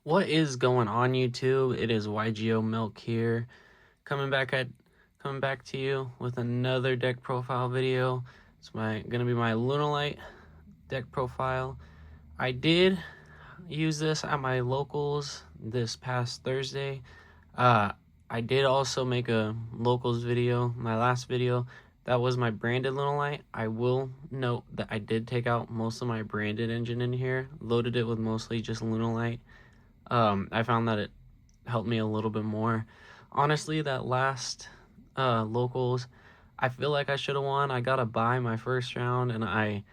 What is going on, YouTube? It is YGO Milk here, coming back to you with another deck profile video. It's gonna be my LunaLight deck profile. I did use this at my locals this past Thursday. I did also make a locals video, my last video. That was my branded LunaLight. I will note that I did take out most of my branded engine in here, loaded it with mostly just LunaLight. I found that it helped me a little bit more. Honestly, that last locals, I feel like I should have won. I got a bye my first round, and I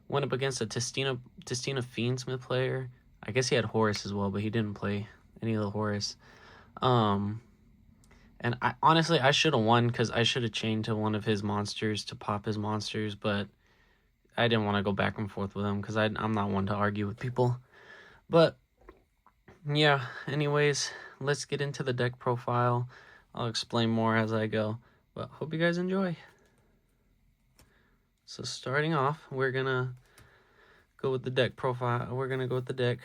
went up against a Testina Fiendsmith player. I guess he had Horus as well, but he didn't play any of the Horus. Um, and I honestly I should have won because I should have chained to one of his monsters to pop his monsters, but I didn't want to go back and forth with him because I'm not one to argue with people. But yeah, anyways, let's get into the deck profile. I'll explain more as I go, but hope you guys enjoy. So starting off, we're gonna go with the deck profile. We're gonna go with the deck.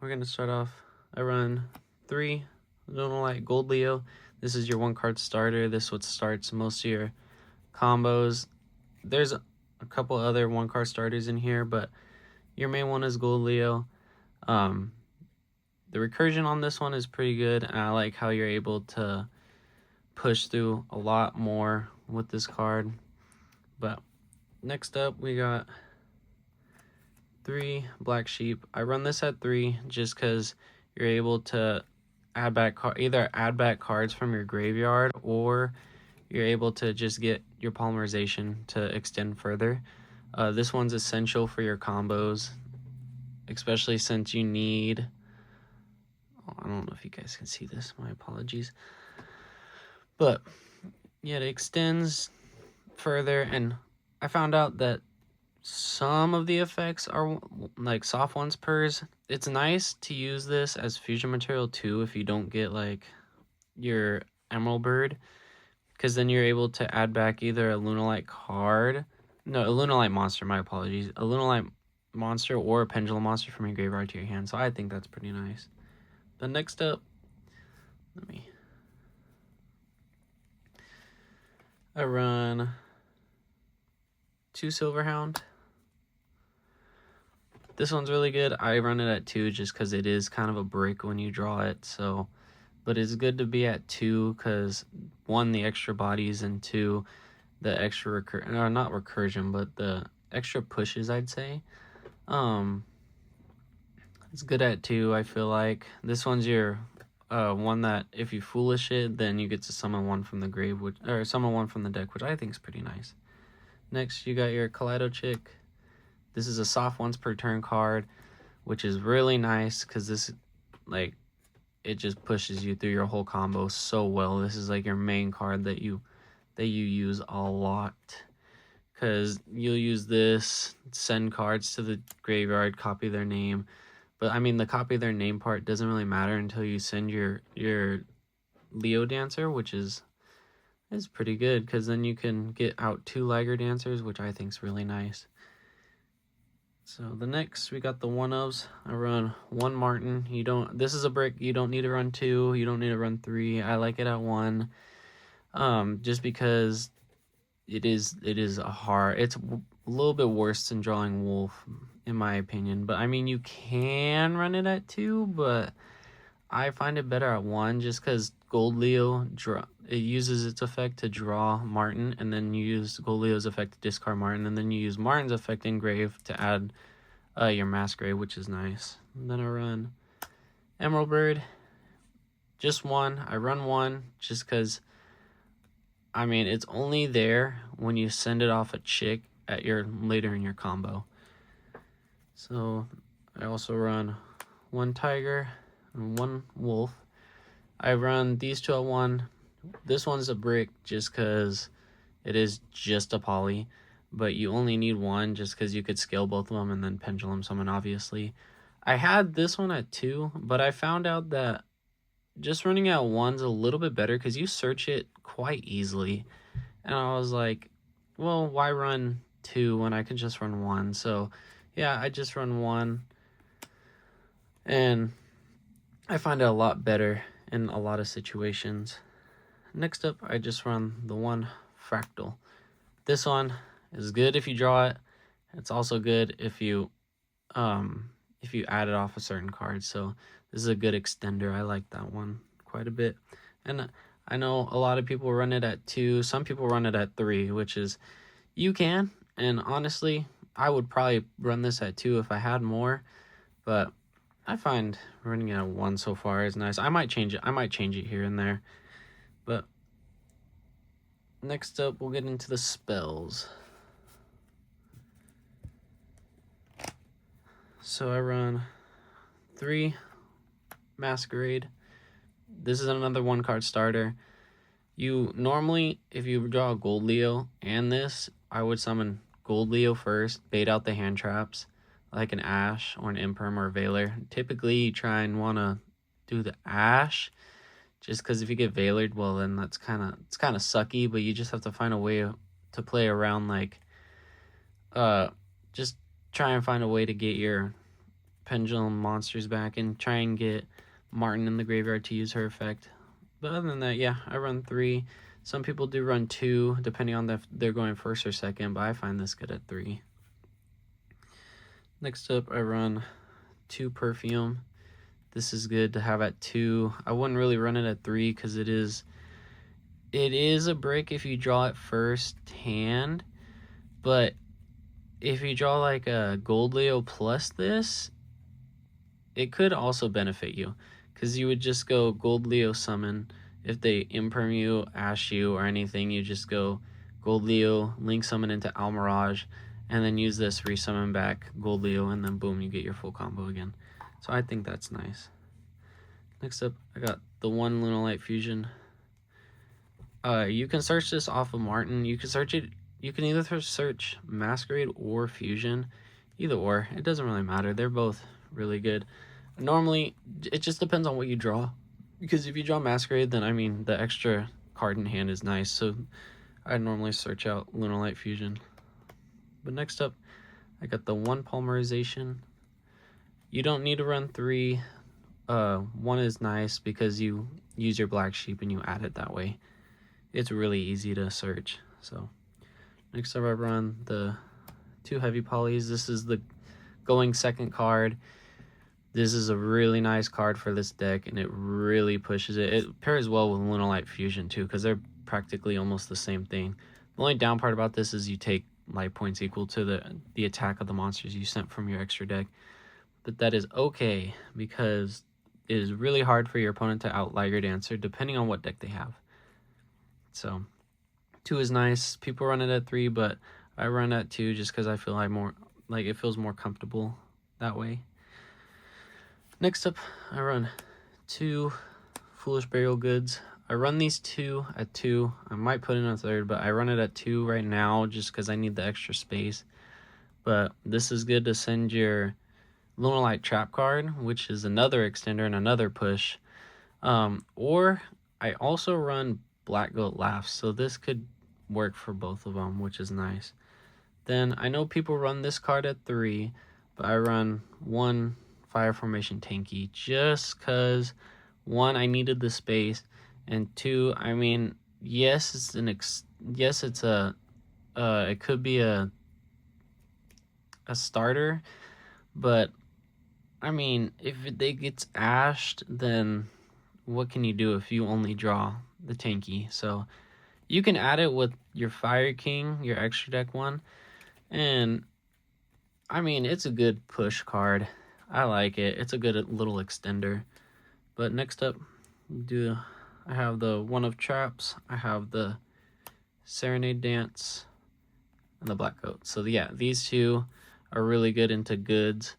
We're gonna start off. I run 3 LunaLight Gold Leo. This is your 1-card starter. This is what starts most of your combos. There's a couple other 1-card starters in here, but your main one is Gold Leo. The recursion on this one is pretty good, and I like how you're able to push through a lot more with this card. But next up, we got 3 Black Sheep. I run this at 3 just because you're able to either add back cards from your graveyard, or you're able to just get your polymerization to extend further. This one's essential for your combos, especially since you need... I don't know if you guys can see this, my apologies. But yeah, it extends further, and I found out that some of the effects are like soft ones pers. It's nice to use this as fusion material too if you don't get like your Emerald Bird, because then you're able to add back either a LunaLight card, no, a LunaLight monster, my apologies, a LunaLight monster or a Pendulum monster from your graveyard to your hand. So I think that's pretty nice. But next up, I run 2 Silverhound. This one's really good. I run it at 2 just because it is kind of a brick when you draw it. So, but it's good to be at 2 because 1, the extra bodies, and 2, the extra not recursion, but the extra pushes, I'd say. It's good at 2. I feel like this one's your one that if you foolish it, then you get to summon 1 from the grave, or summon 1 from the deck, which I think is pretty nice. Next, you got your Kaleido Chick. This is a soft once per turn card, which is really nice because this, like, it just pushes you through your whole combo so well. This is like your main card that you use a lot, because you'll use this, send cards to the graveyard, copy their name. But I mean, the copy their name part doesn't really matter until you send your Leo Dancer, which is pretty good because then you can get out 2 Liger Dancers, which I think is really nice. So the next, we got the 1-ofs. I run 1 Martin. This is a brick. You don't need to run 2. You don't need to run 3. I like it at 1. Just because it is it's a little bit worse than drawing Wolf, in my opinion. But I mean, you can run it at 2, but I find it better at 1 just because Gold Leo it uses its effect to draw Martin, and then you use Gold Leo's effect to discard Martin, and then you use Martin's effect Engrave to add your Masquerade, which is nice. And then I run Emerald Bird, just 1. I run 1 just because, I mean, it's only there when you send it off a chick at later in your combo. So I also run 1 Tiger and 1 Wolf. I run these 2 at 1. This one's a brick just because it is just a poly, but you only need 1 just because you could scale both of them and then pendulum summon, obviously. I had this one at 2, but I found out that just running at 1's a little bit better because you search it quite easily. And I was like, well, why run 2 when I can just run 1? So yeah, I just run 1. And I find it a lot better in a lot of situations. Next up, I just run the one fractal. This one is good if you draw it. It's also good if you add it off a certain card. So this is a good extender. I like that one quite a bit. And I know a lot of people run it at 2. Some people run it at 3, which is you can. And honestly, I would probably run this at 2 if I had more. But I find running it at 1 so far is nice. I might change it. I might change it here and there. But next up, we'll get into the spells. So I run 3 Masquerade. This is another 1-card starter. You normally, if you draw a Gold Leo and this, I would summon Gold Leo first, bait out the hand traps, like an Ash or an Imperm or a Veiler. Typically, you try and want to do the Ash, just because if you get Veilered, well, then it's kind of sucky, but you just have to find a way to play around, like, just try and find a way to get your Pendulum monsters back and try and get Martin in the graveyard to use her effect. But other than that, yeah, I run 3. Some people do run 2, depending on if they're going first or second, but I find this good at 3. Next up, I run 2 Perfume. This is good to have at 2. I wouldn't really run it at 3 because it is a brick if you draw it first hand, but if you draw like a Gold Leo plus this, it could also benefit you, because you would just go Gold Leo summon. If they imperm you, ash you, or anything, you just go Gold Leo, link summon into Almirage, and then use this, resummon back Gold Leo, and then boom, you get your full combo again. So I think that's nice. Next up, I got the 1 LunaLight Fusion. You can search this off of Martin. You can search it. You can either search Masquerade or Fusion. Either or. It doesn't really matter. They're both really good. Normally, it just depends on what you draw. Because if you draw Masquerade, then, I mean, the extra card in hand is nice. So I normally search out LunaLight Fusion. But next up, I got the 1 Polymerization. You don't need to run 3. 1 is nice because you use your Black Sheep and you add it that way. It's really easy to search. So next up, I run the 2 Heavy Polys. This is the going second card. This is a really nice card for this deck, and it really pushes it. It pairs well with LunaLight Fusion too, because they're practically almost the same thing. The only down part about this is you take life points equal to the attack of the monsters you sent from your extra deck. But that is okay, because it is really hard for your opponent to outlight your Dancer, depending on what deck they have. So 2 is nice. People run it at 3, but I run at 2 just because I feel it feels more comfortable that way. Next up, I run 2 Foolish Burial Goods. I run these 2 at 2. I might put in a 3rd, but I run it at 2 right now just because I need the extra space. But this is good to send your LunaLight Trap card, which is another extender and another push. Or I also run Black Goat Laughs, so this could work for both of them, which is nice. Then I know people run this card at 3, but I run 1 Fire Formation Tanky just because 1, I needed the space, and 2, I mean, yes, it could be a starter, but I mean, if they gets ashed, then what can you do if you only draw the Tanky? So you can add it with your Fire King, your extra deck one, and I mean, it's a good push card. I like it. It's a good little extender. But next up, I have the 1 of Traps, I have the Serenade Dance, and the Black Goat. So yeah, these 2 are really good into goods.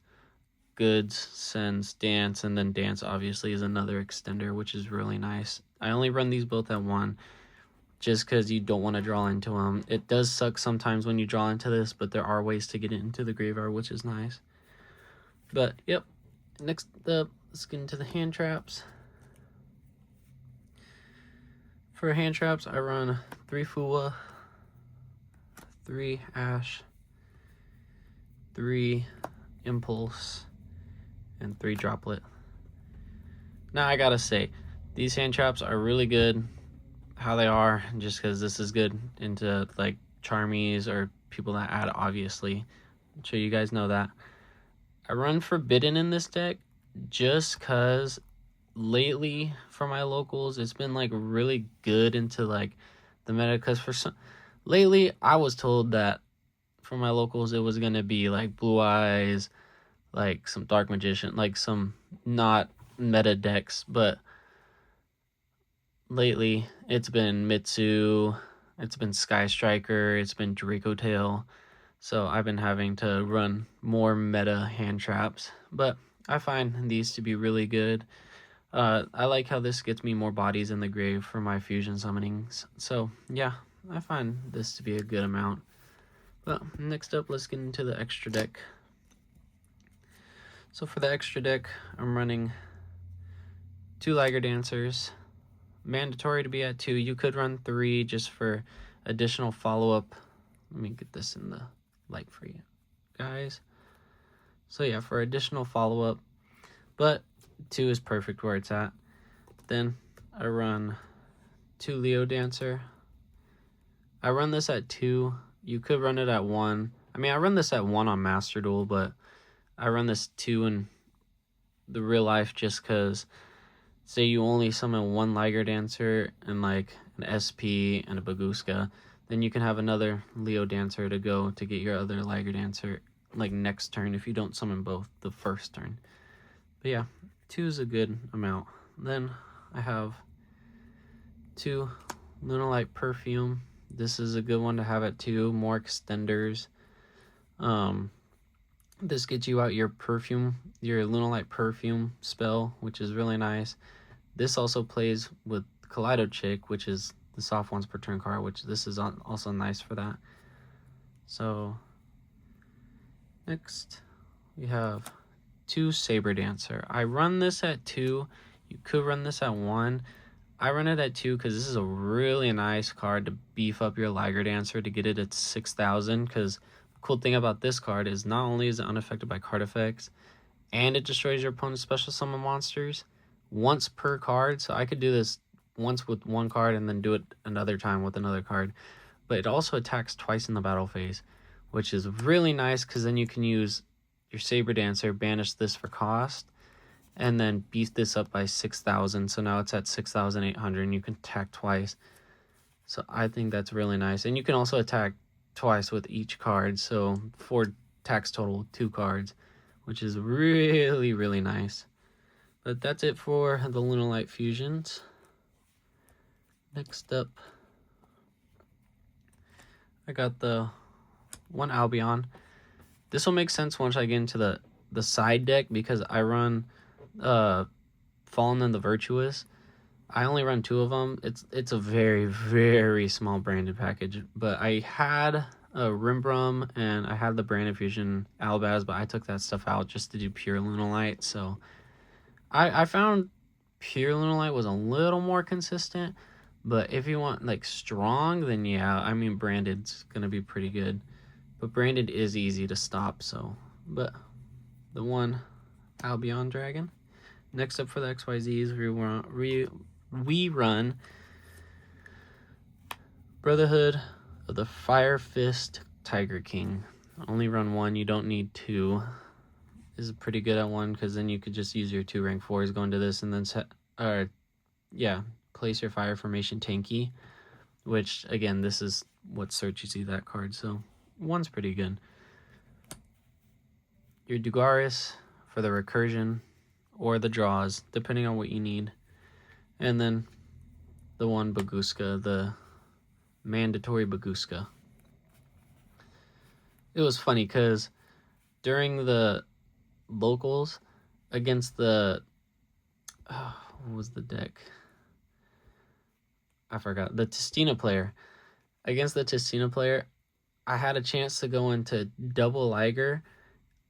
Goods sends Dance, and then Dance obviously is another extender, which is really nice. I only run these both at 1 just because you don't want to draw into them. It does suck sometimes when you draw into this, but there are ways to get it into the graveyard, which is nice. But yep, next up, let's get into the hand traps. For hand traps, I run 3 Fuwa, 3 Ash, 3 Impulse, and 3 Droplet. Now I gotta say, these hand traps are really good how they are, just because this is good into like charmies or people that add, obviously. So you guys know that. I run Forbidden in this deck just because lately for my locals it's been like really good into like the meta, because for some lately I was told that for my locals it was gonna be like Blue Eyes, like some Dark Magician, like some not meta decks, but lately it's been Mitsu, it's been Sky Striker, it's been Draco Tail. So I've been having to run more meta hand traps, but I find these to be really good. I like how this gets me more bodies in the grave for my fusion summonings. So yeah, I find this to be a good amount. But next up, let's get into the extra deck. So for the extra deck, I'm running 2 Liger Dancers. Mandatory to be at 2. You could run 3 just for additional follow-up. Let me get this in the light for you guys. So yeah, for additional follow-up, but 2 is perfect where it's at. Then I run 2 Leo Dancer. I run this at 2. You could run it at 1. I mean, I run this at 1 on Master Duel, but I run this 2 in the real life just because, say you only summon 1 Liger Dancer and like an SP and a Baguska, then you can have another Leo Dancer to go to get your other Liger Dancer like next turn if you don't summon both the first turn. But yeah, 2 is a good amount. Then I have 2 LunaLight Perfume. This is a good one to have at 2. More extenders. This gets you out your perfume, your LunaLight Perfume spell, which is really nice. This also plays with Kaleido Chick, which is the soft ones per turn card, which this is also nice for that. So next we have 2 Saber Dancer. I run this at 2. You could run this at 1. I run it at 2 because this is a really nice card to beef up your Liger Dancer to get it at 6,000. Because the cool thing about this card is not only is it unaffected by card effects, and it destroys your opponent's special summon monsters once per card. So I could do this once with 1 card and then do it another time with another card. But it also attacks twice in the battle phase, which is really nice because then you can use your Saber Dancer, banish this for cost, and then beef this up by 6,000. So now it's at 6,800 and you can attack twice. So I think that's really nice. And you can also attack twice with each card. So 4 attacks total with 2 cards, which is really, really nice. But that's it for the LunaLight fusions. Next up, I got the 1 Albion. This will make sense once I get into the side deck because I run Fallen and the Virtuous. I only run 2 of them. It's a very, very small branded package, but I had a Rimbrum and I had the Branded Fusion Albaz, but I took that stuff out just to do pure LunaLight. So I found pure LunaLight was a little more consistent, but if you want like strong, then yeah, I mean branded's gonna be pretty good. But branded is easy to stop, so. But the 1 Albion Dragon. Next up for the XYZs, we run Brotherhood of the Fire Fist Tiger King. Only run 1, you don't need 2. This is pretty good at 1 because then you could just use your 2 rank 4s, go into this, and then place your Fire Formation Tanky, which again, this is what searches you that card, so 1's pretty good. Your Dugaris for the recursion or the draws, depending on what you need. And then the 1 Baguska, the mandatory Baguska. It was funny because during the locals against the what was the deck? I forgot. The Tistina player. Against the Tistina player, I had a chance to go into double Liger,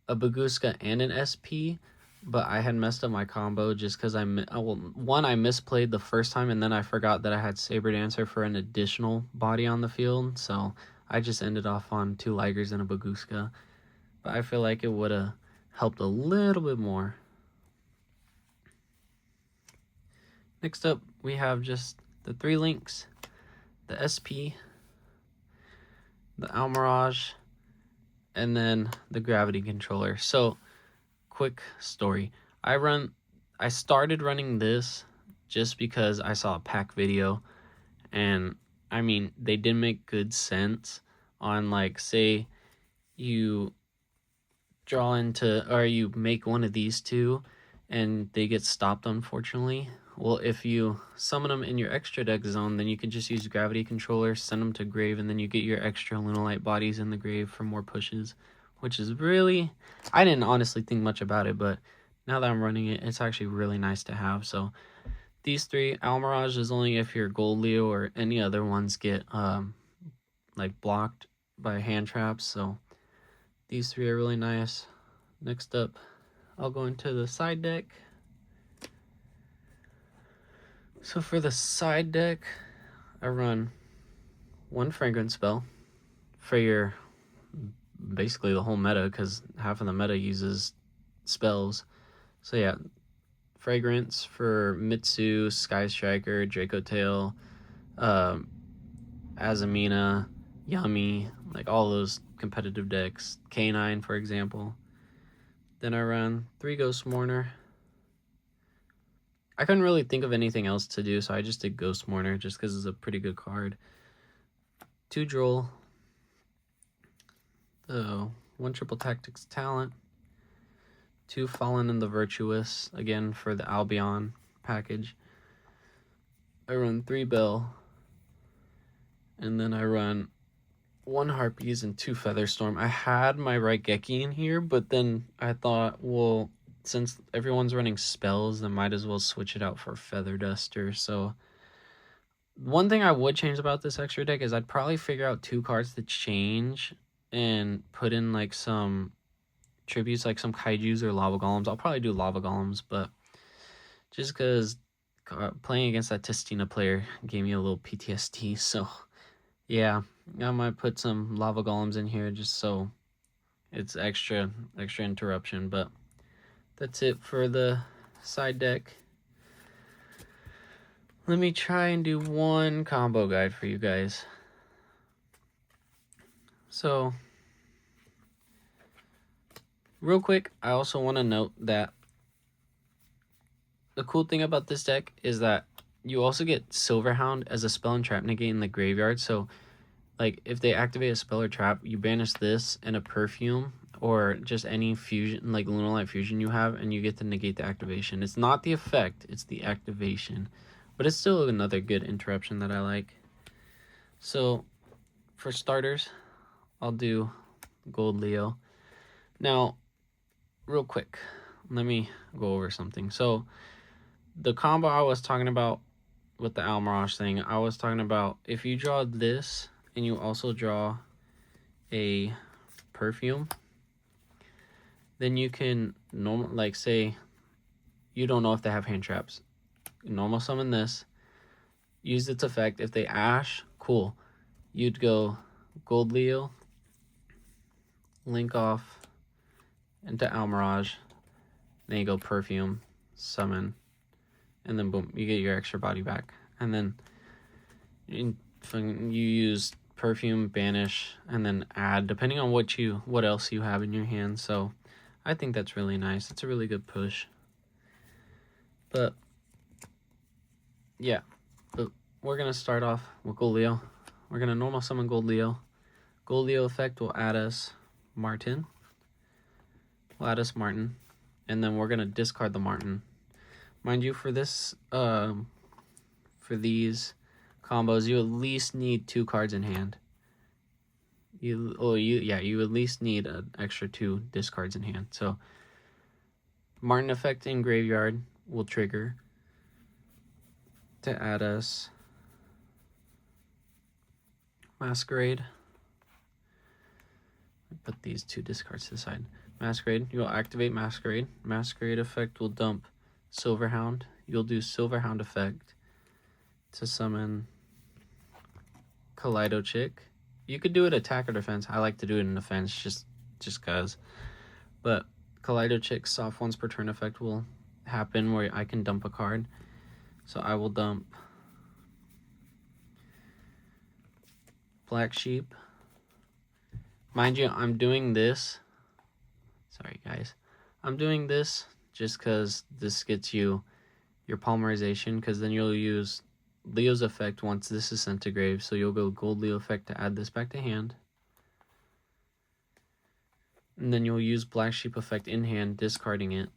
a Baguska, and an SP, but I had messed up my combo just because I misplayed the first time, and then I forgot that I had Saber Dancer for an additional body on the field, so I just ended off on 2 Ligers and a Baguska. But I feel like it would have helped a little bit more. Next up, we have just the 3 links, the SP, the Almirage, and then the gravity controller. So, quick story. I started running this just because I saw a pack video, and I mean, they did make good sense on, like, say you draw into, or you make one of these two and they get stopped, unfortunately. Well, if you summon them in your extra deck zone, then you can just use gravity controller, send them to grave, and then you get your extra LunaLight bodies in the grave for more pushes, which is really, I didn't honestly think much about it, but now that I'm running it, it's actually really nice to have. So these 3, Almirage is only if your Gold Leo or any other ones get like blocked by hand traps. So these 3 are really nice. Next up, I'll go into the side deck. So for the side deck, I run 1 fragrance spell for your basically the whole meta, because half of the meta uses spells. So yeah, fragrance for Mitsu, Sky Striker, Draco Tail, Azamina, Yummy, like all those competitive decks. K9, for example. Then I run 3 Ghost Mourner. I couldn't really think of anything else to do, so I just did Ghost Mourner just because it's a pretty good card. 2 Droll. The 1 Triple Tactics Talent. 2 Fallen and the Virtuous, again for the Albion package. I run 3 Bell. And then I run 1 Harpies and 2 Featherstorm. I had my Raigeki in here, but then I thought, well, since everyone's running spells, then might as well switch it out for Feather Duster. So one thing I would change about this extra deck is I'd probably figure out 2 cards to change and put in like some tributes, like some Kaijus or Lava Golems. I'll probably do Lava Golems, but just because playing against that Testina player gave me a little PTSD. So yeah, I might put some Lava Golems in here just so it's extra interruption. But that's it for the side deck. Let me try and do 1 combo guide for you guys. So, real quick, I also want to note that the cool thing about this deck is that you also get Silverhound as a spell and trap negate in the graveyard. So, like, if they activate a spell or trap, you banish this and a Perfume or just any fusion, like LunaLight fusion you have, and you get to negate the activation. It's not the effect, it's the activation. But it's still another good interruption that I like. So, for starters, I'll do Gold Leo. Now, real quick, let me go over something. So, the combo I was talking about with the Almirage thing, I was talking about if you draw this and you also draw a Perfume, then you can normal, like, say you don't know if they have hand traps. Normal summon this, use its effect. If they Ash, cool. You'd go Gold Leo, link off into Almirage, then you go Perfume, summon, and then boom, you get your extra body back. And then you use Perfume, banish, and then add, depending on what else you have in your hand. So I think that's really nice. It's a really good push. But yeah, but we're gonna start off with Gold Leo. We're gonna normal summon Gold Leo. Gold Leo effect will add us Martin. We'll add us Martin, and then we're gonna discard the Martin. Mind you, for this, for these combos, you at least need 2 cards in hand. You at least need an extra 2 discards in hand. So Martin effect in graveyard will trigger to add us Masquerade. Put these 2 discards to the side. Masquerade, you'll activate Masquerade. Masquerade effect will dump Silverhound. You'll do Silverhound effect to summon Kaleido Chick. You could do it attack or defense. I like to do it in defense just cause. But Kaleido Chick soft once per turn effect will happen where I can dump a card. So I will dump Black Sheep. Mind you, I'm doing this. Sorry, guys. I'm doing this just because this gets you your polymerization, because then you'll use Leo's effect once this is sent to grave. So you'll go Gold Leo effect to add this back to hand. And then you'll use Black Sheep effect in hand, discarding it,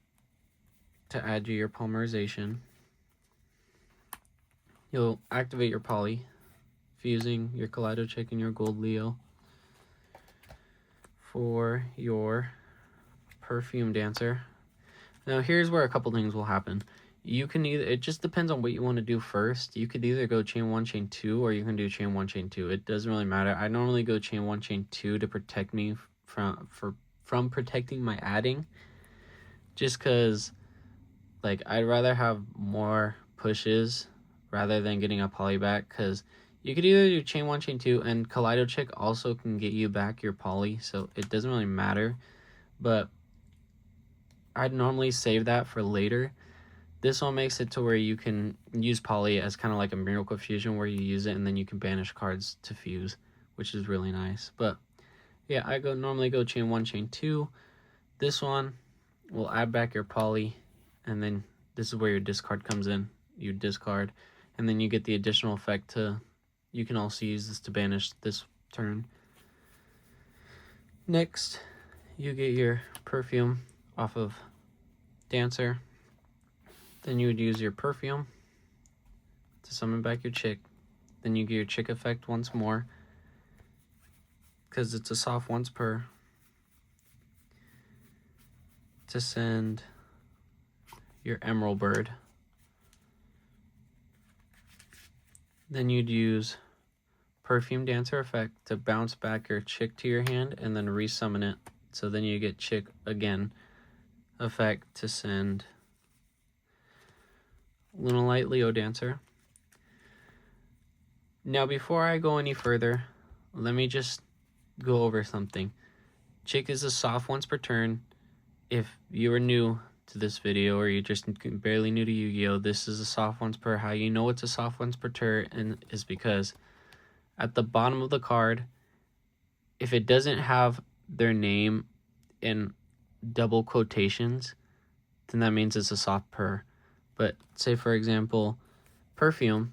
to add you your polymerization. You'll activate your poly, fusing your Kaleido Check and your Gold Leo for your Perfume Dancer. Now here's where a couple things will happen. You can either, it just depends on what you want to do first. You could either go chain 1, chain 2, or you can do chain 1, chain 2. It doesn't really matter. I normally go chain 1, chain 2 to protect me from protecting my adding, just because like I'd rather have more pushes rather than getting a poly back, because you could either do chain 1, chain 2, and Kaleido Check also can get you back your poly, so it doesn't really matter. But I'd normally save that for later. This one makes it to where you can use poly as kind of like a Miracle Fusion, where you use it and then you can banish cards to fuse, which is really nice. But yeah, I normally go chain 1, chain 2. This one will add back your poly, and then this is where your discard comes in. You discard, and then you get the additional effect to, you can also use this to banish this turn. Next, you get your Perfume off of Dancer. Then you would use your Perfume to summon back your Chick. Then you get your Chick effect once more, because it's a soft once per, to send your Emerald Bird. Then you'd use Perfume Dancer effect to bounce back your Chick to your hand and then resummon it. So then you get Chick again effect to send LunaLight Leo Dancer. Now before I go any further, let me just go over something. Chick is a soft once per turn. If you are new to this video, or you're just barely new to Yu-Gi-Oh, this is a soft once per. How you know it's a soft once per turn and is because at the bottom of the card, if it doesn't have their name in double quotations, then that means it's a soft per. But say for example, Perfume,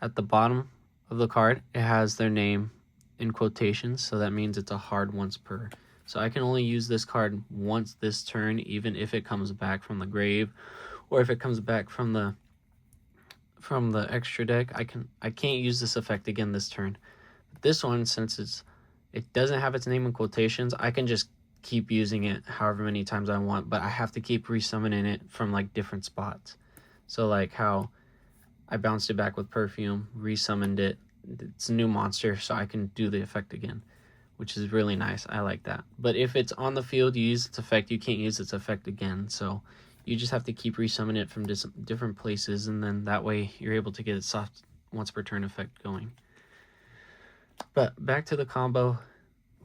at the bottom of the card, it has their name in quotations, so that means it's a hard once per. So I can only use this card once this turn, even if it comes back from the grave, or if it comes back from the extra deck. I can't use this effect again this turn. But this one, since it doesn't have its name in quotations, I can just keep using it however many times I want, but I have to keep resummoning it from like different spots. So like how I bounced it back with Perfume, resummoned it. It's a new monster, so I can do the effect again, which is really nice. I like that. But if it's on the field, you use its effect, you can't use its effect again. So you just have to keep resummoning it from different places, and then that way you're able to get its soft once per turn effect going. But back to the combo,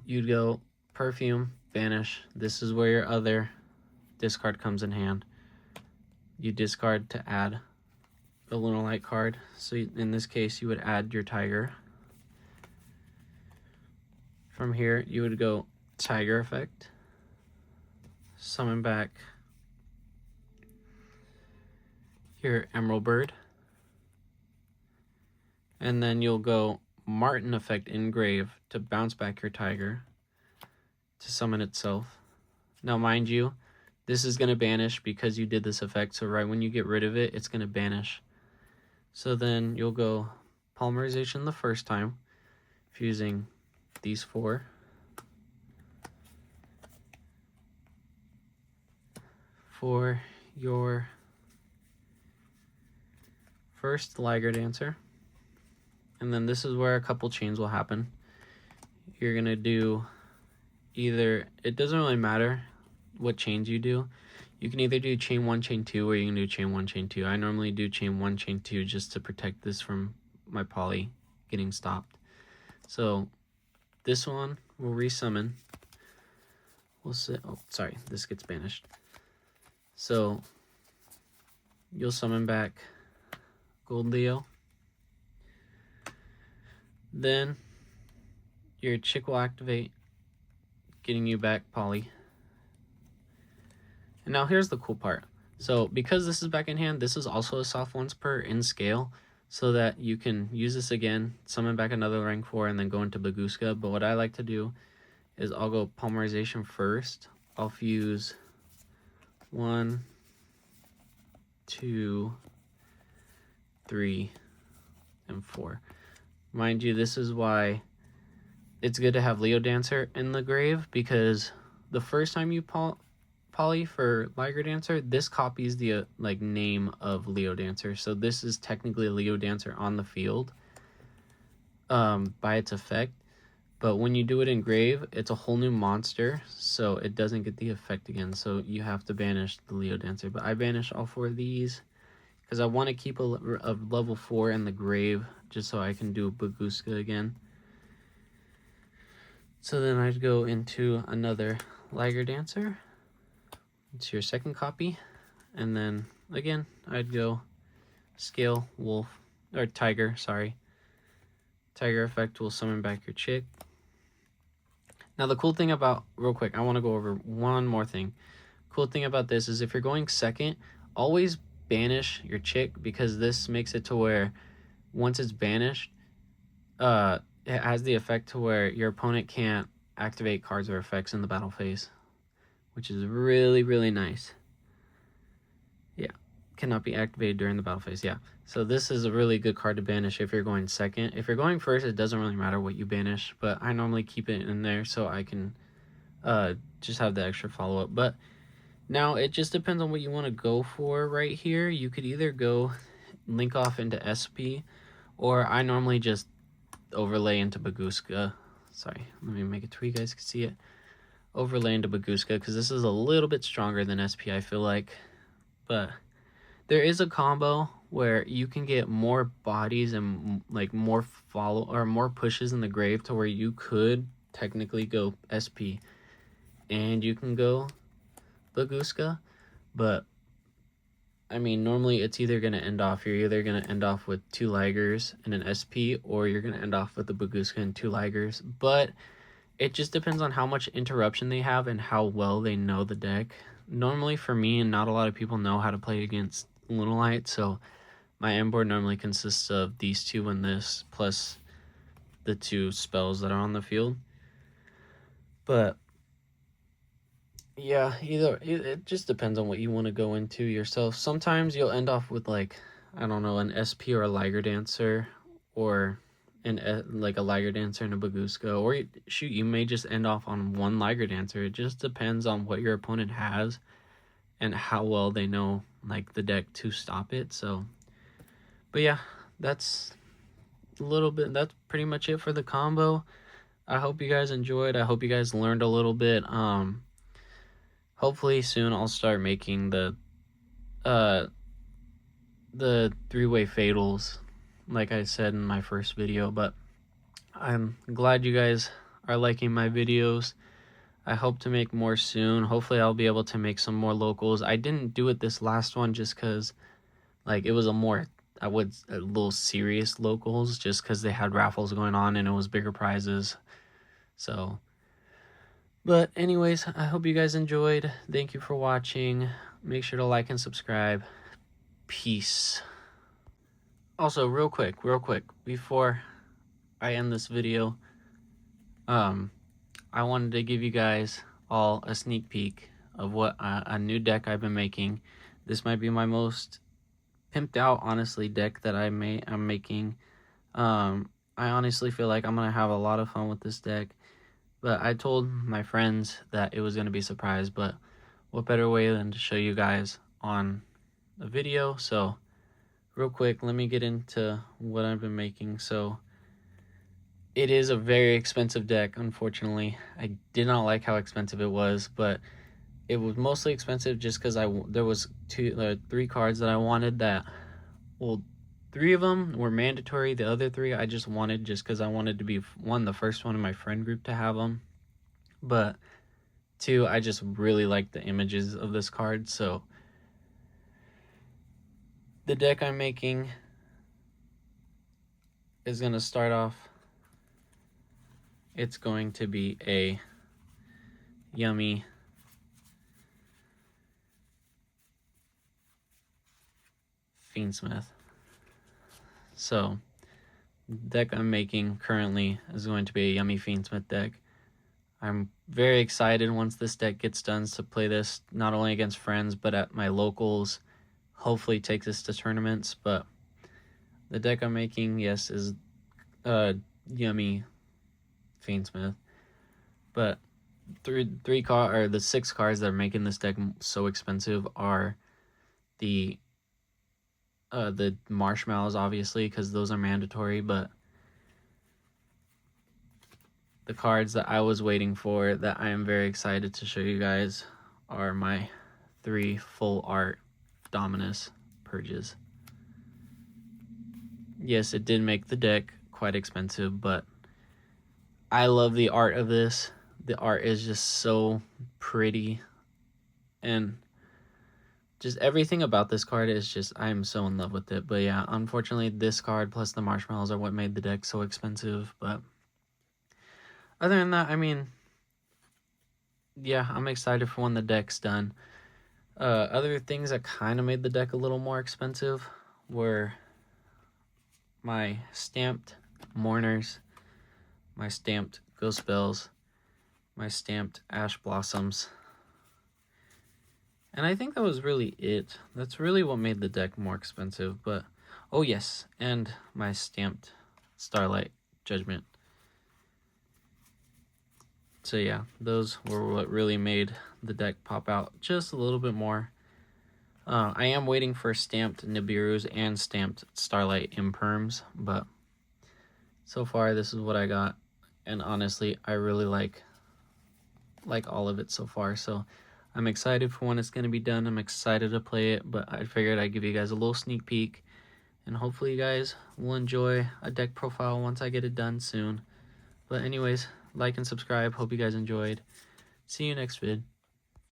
you'd go Perfume, banish. This is where your other discard comes in hand. You discard to add a LunaLight card. So in this case, you would add your Tiger. From here, you would go Tiger effect, summon back your Emerald Bird, and then you'll go Martin effect engrave to bounce back your Tiger to summon itself. Now mind you, this is going to banish because you did this effect, so right when you get rid of it, it's going to banish. So then you'll go polymerization the first time, fusing these 4. For your first Liger Dancer. And then this is where a couple chains will happen. You're going to do either, it doesn't really matter what chains you do. You can either do chain 1, chain 2, or you can do chain 1, chain 2. I normally do chain 1, chain 2 just to protect this from my poly getting stopped. So this one will resummon. We'll say, oh, sorry, this gets banished. So you'll summon back Gold Leo. Then your chick will activate, getting you back poly. And now here's the cool part. So because this is back in hand, this is also a soft once per in scale, so that you can use this again, summon back another rank 4, and then go into Baguska. But what I like to do is I'll go polymerization first. I'll fuse 1, 2, 3, and 4. Mind you, this is why it's good to have Leo Dancer in the grave, because the first time you poly for Liger Dancer, this copies the like name of Leo Dancer. So this is technically a Leo Dancer on the field by its effect. But when you do it in grave, it's a whole new monster, so it doesn't get the effect again. So you have to banish the Leo Dancer. But I banish all 4 of these because I want to keep a level 4 in the grave just so I can do Baguska again. So then I'd go into another Liger Dancer. It's your second copy. And then again, I'd go Scale Wolf, or Tiger, sorry. Tiger effect will summon back your chick. Now the cool thing about, real quick, I want to go over one more thing. Cool thing about this is if you're going second, always banish your chick, because this makes it to where once it's banished, it has the effect to where your opponent can't activate cards or effects in the battle phase, which is really, really nice. Yeah, cannot be activated during the battle phase. Yeah, so this is a really good card to banish if you're going second. If you're going first, it doesn't really matter what you banish, but I normally keep it in there so I can just have the extra follow-up. But now it just depends on what you want to go for right here. You could either go link off into SP, or I normally just overlay into Baguska. Sorry, let me make it to where you guys can see it. Overlay into Baguska, because this is a little bit stronger than SP, I feel like. But there is a combo where you can get more bodies and like more more pushes in the grave to where you could technically go SP and you can go Baguska. But I mean, normally it's either going to end off, you're either going to end off with 2 Ligers and an SP, or you're going to end off with the Baguska and 2 Ligers. But it just depends on how much interruption they have and how well they know the deck. Normally for me, and not a lot of people know how to play against LunaLight, so my end board normally consists of these 2 and this, plus the 2 spells that are on the field. But yeah, it just depends on what you want to go into yourself. Sometimes you'll end off with, like, I don't know, an SP or a Liger Dancer, or like a Liger Dancer and a Baguska, or shoot, you may just end off on 1 Liger Dancer. It just depends on what your opponent has and how well they know like the deck to stop it. So, but yeah, that's that's pretty much it for the combo. I hope you guys enjoyed. I hope you guys learned a little bit. Hopefully soon I'll start making the 3-way fatals, like I said in my first video. But I'm glad you guys are liking my videos. I hope to make more soon. Hopefully I'll be able to make some more locals. I didn't do it this last one just because like it was a little serious locals, just because they had raffles going on and it was bigger prizes. So, but anyways, I hope you guys enjoyed. Thank you for watching. Make sure to like and subscribe. Peace. Also, real quick, before I end this video, I wanted to give you guys all a sneak peek of what a new deck I've been making. This might be my most pimped out, honestly, deck that I'm making. I honestly feel like I'm gonna have a lot of fun with this deck. But I told my friends that it was gonna be a surprise. But what better way than to show you guys on a video? So real quick, let me get into what I've been making. So it is a very expensive deck, unfortunately. I did not like how expensive it was, but it was mostly expensive just because there was 3 cards that I wanted that, well, 3 of them were mandatory. The other 3 I just wanted just because I wanted to be, 1, the first one in my friend group to have them, but 2, I just really liked the images of this card. So the deck I'm making, is going to start off. It's going to be a Yummy Fiendsmith. So, the deck I'm making currently is going to be a Yummy Fiendsmith deck. I'm very excited once this deck gets done to play this not only against friends but at my locals. Hopefully take this to tournaments, but the deck I'm making, yes, is Yummy Fiendsmith. But the 6 cards that are making this deck so expensive are the marshmallows, obviously, because those are mandatory, but the cards that I was waiting for that I am very excited to show you guys are my 3 full art Dominus Purges. Yes, it did make the deck quite expensive, but I love the art of this. The art is just so pretty, and just everything about this card is just, I am so in love with it. But yeah, unfortunately, this card plus the marshmallows are what made the deck so expensive. But other than that, I mean, yeah, I'm excited for when the deck's done. Other things that kind of made the deck a little more expensive were my stamped Mourners, my stamped Ghost Bells, my stamped Ash Blossoms. And I think that was really it. That's really what made the deck more expensive. But, oh yes, and my stamped Starlight Judgment. So yeah, those were what really made the deck pop out just a little bit more. I am waiting for stamped Nibiru's and stamped Starlight Imperms, but so far this is what I got. And honestly, I really like all of it so far. So I'm excited for when it's going to be done. I'm excited to play it, but I figured I'd give you guys a little sneak peek. And hopefully you guys will enjoy a deck profile once I get it done soon. But anyways, like and subscribe. Hope you guys enjoyed. See you next vid.